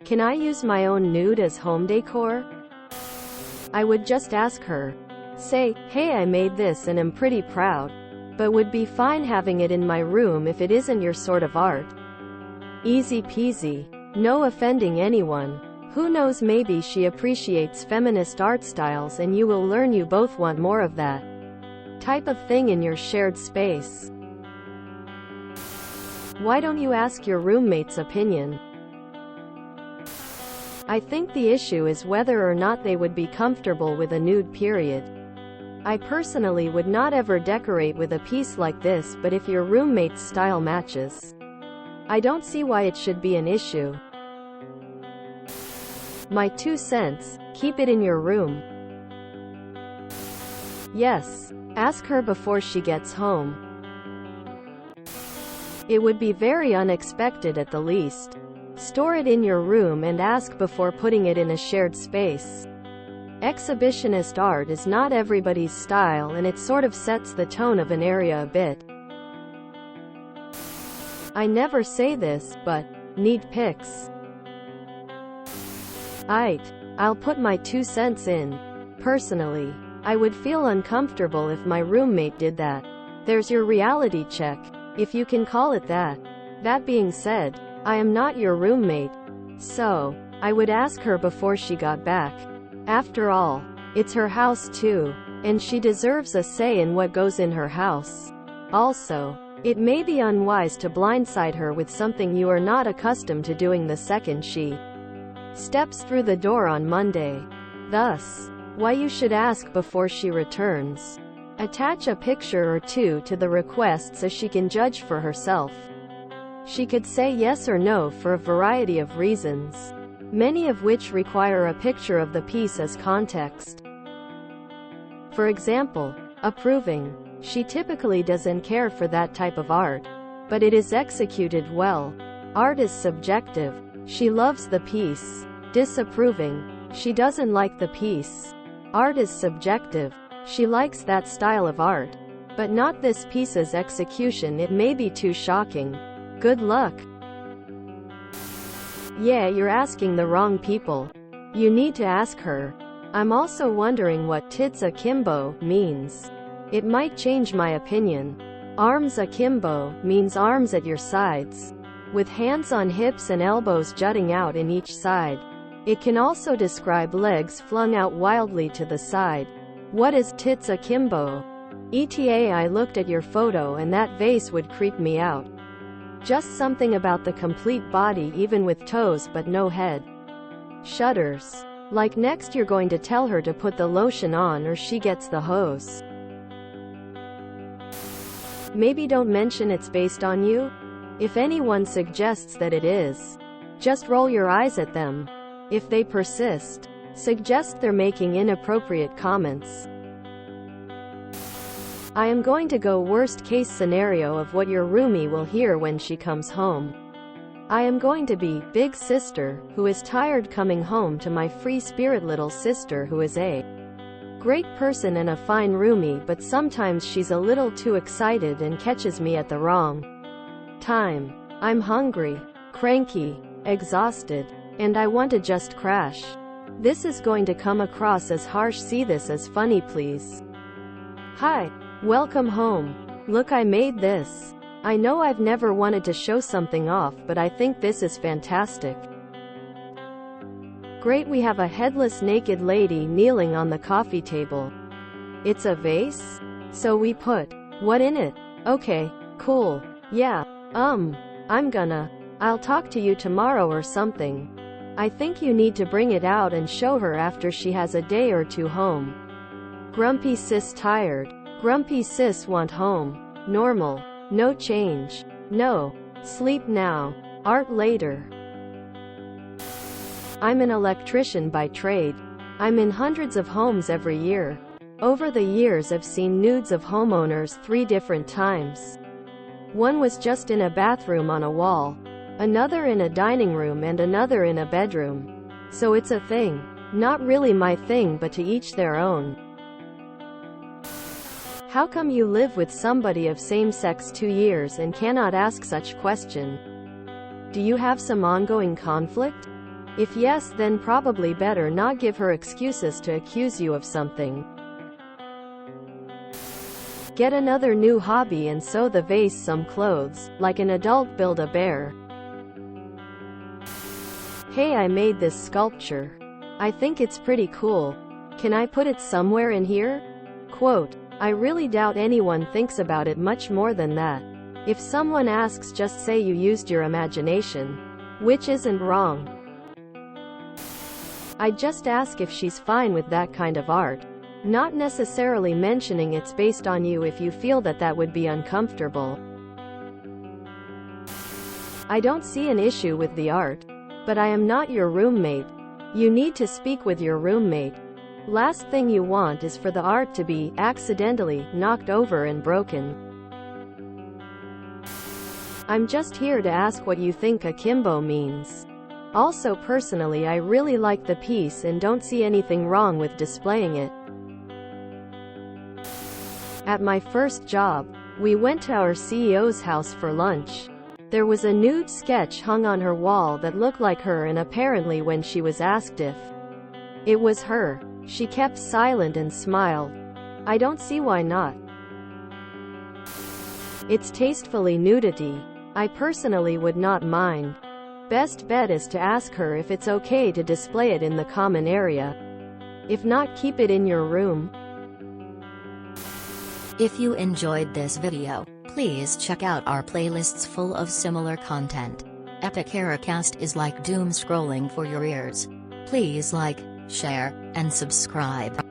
Can I use my own nude as home decor? I would just ask her. Say, hey, I made this and am pretty proud, but would be fine having it in my room if it isn't your sort of art. Easy peasy. No offending anyone. Who knows, maybe she appreciates feminist art styles and you will learn you both want more of that type of thing in your shared space. Why don't you ask your roommate's opinion? I think the issue is whether or not they would be comfortable with a nude period. I personally would not ever decorate with a piece like this, but if your roommate's style matches, I don't see why it should be an issue. My 2 cents, keep it in your room. Yes. Ask her before she gets home. It would be very unexpected at the least. Store it in your room and ask before putting it in a shared space. Exhibitionist art is not everybody's style and it sort of sets the tone of an area a bit. I never say this, but need pics? I'll put my 2 cents in. Personally, I would feel uncomfortable if my roommate did that. There's your reality check, if you can call it that. That being said, I am not your roommate, so I would ask her before she got back. After all, it's her house too, and she deserves a say in what goes in her house. Also, it may be unwise to blindside her with something you are not accustomed to doing the second she steps through the door on Monday. Thus, why you should ask before she returns. Attach a picture or two to the request so she can judge for herself. She could say yes or no for a variety of reasons, many of which require a picture of the piece as context. For example, approving. She typically doesn't care for that type of art, but it is executed well. Art is subjective. She loves the piece. Disapproving. She doesn't like the piece. Art is subjective. She likes that style of art, but not this piece's execution. It may be too shocking. Good luck. Yeah, you're asking the wrong people. You need to ask her. I'm also wondering what tits akimbo means. It might change my opinion. Arms akimbo means arms at your sides, with hands on hips and elbows jutting out in each side. It can also describe legs flung out wildly to the side. What is tits akimbo? ETA, I looked at your photo and that vase would creep me out. Just something about the complete body, even with toes but no head. Shudders. Like next you're going to tell her to put the lotion on or she gets the hose. Maybe don't mention it's based on you. If anyone suggests that it is, just roll your eyes at them. If they persist, suggest they're making inappropriate comments. I am going to go worst case scenario of what your roomie will hear when she comes home. I am going to be big sister, who is tired coming home to my free spirit little sister who is a great person and a fine roomie, but sometimes she's a little too excited and catches me at the wrong time. I'm hungry, cranky, exhausted, and I want to just crash. This is going to come across as harsh. See this as funny, please. Hi. Welcome home. Look, I made this. I know I've never wanted to show something off, but I think this is fantastic. Great, we have a headless naked lady kneeling on the coffee table. It's a vase? So we put what in it? Okay, cool. Yeah, I'll talk to you tomorrow or something. I think you need to bring it out and show her after she has a day or two home. Grumpy sis tired. Grumpy sis want home. Normal. No change. No. Sleep now. Art later. I'm an electrician by trade. I'm in hundreds of homes every year. Over the years I've seen nudes of homeowners 3 different times. One was just in a bathroom on a wall, another in a dining room and another in a bedroom. So it's a thing. Not really my thing, but to each their own. How come you live with somebody of same sex 2 years and cannot ask such question? Do you have some ongoing conflict? If yes, then probably better not give her excuses to accuse you of something. Get another new hobby and sew the vase some clothes, like an adult build a bear. Hey, I made this sculpture. I think it's pretty cool. Can I put it somewhere in here? Quote, I really doubt anyone thinks about it much more than that. If someone asks, just say you used your imagination. Which isn't wrong. I'd just ask if she's fine with that kind of art. Not necessarily mentioning it's based on you if you feel that that would be uncomfortable. I don't see an issue with the art. But I am not your roommate. You need to speak with your roommate. Last thing you want is for the art to be, accidentally, knocked over and broken. I'm just here to ask what you think akimbo means. Also, personally, I really like the piece and don't see anything wrong with displaying it. At my first job, we went to our CEO's house for lunch. There was a nude sketch hung on her wall that looked like her, and apparently when she was asked if it was her, she kept silent and smiled. I don't see why not. It's tastefully nudity. I personally would not mind. Best bet is to ask her if it's okay to display it in the common area. If not, keep it in your room. If you enjoyed this video, please check out our playlists full of similar content. TooAfraidToAsk is like doom scrolling for your ears. Please like, share, and subscribe.